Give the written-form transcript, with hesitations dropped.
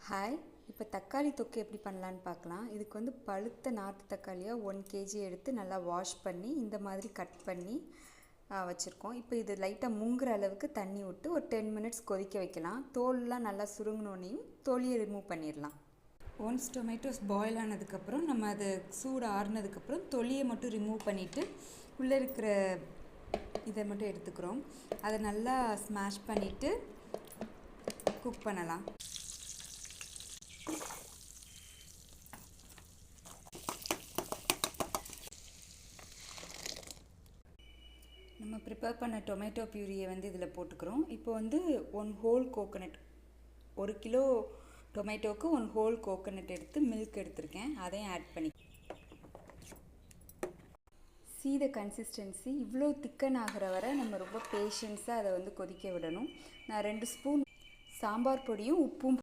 Hi, இப்போ தக்காளி தொக்கு எப்படி பண்ணலான்னு பார்க்கலாம். இதுக்கு வந்து பழுத்த நாட்டு தக்காளியாக 1 kg எடுத்து நல்லா வாஷ் பண்ணி இந்த மாதிரி கட் பண்ணி வச்சுருக்கோம். இப்போ இது லைட்டாக முங்குற அளவுக்கு தண்ணி விட்டு ஒரு 10 minutes கொதிக்க வைக்கலாம். தோல்லாம் நல்லா சுருங்கினோன்னையும் தோலியை ரிமூவ் பண்ணிடலாம். ஒன்ஸ் டொமேட்டோஸ் பாயில் ஆனதுக்கப்புறம் நம்ம அது சூடு ஆறுனதுக்கப்புறம் தொலியை மட்டும் ரிமூவ் பண்ணிவிட்டு உள்ளே இருக்கிற இதை மட்டும் எடுத்துக்கிறோம். அதை நல்லா ஸ்மாஷ் பண்ணிவிட்டு குக் பண்ணலாம். நம்ம ப்ரிப்பேர் பண்ண டொமேட்டோ பியூரியை வந்து இதில் போட்டுக்கிறோம். இப்போ வந்து 1 whole கோகோனட், 1 கிலோ டொமேட்டோவுக்கு 1 whole கோகோனட் எடுத்து மில்க் எடுத்திருக்கேன். அதையும் ஆட் பண்ணி சீத கன்சிஸ்டன்சி இவ்வளோ திக்கன் ஆகிற வரை நம்ம ரொம்ப பேஷன்ஸாக அதை வந்து கொதிக்க விடணும். நான் 2 ஸ்பூன் சாம்பார் பொடியும் உப்பும்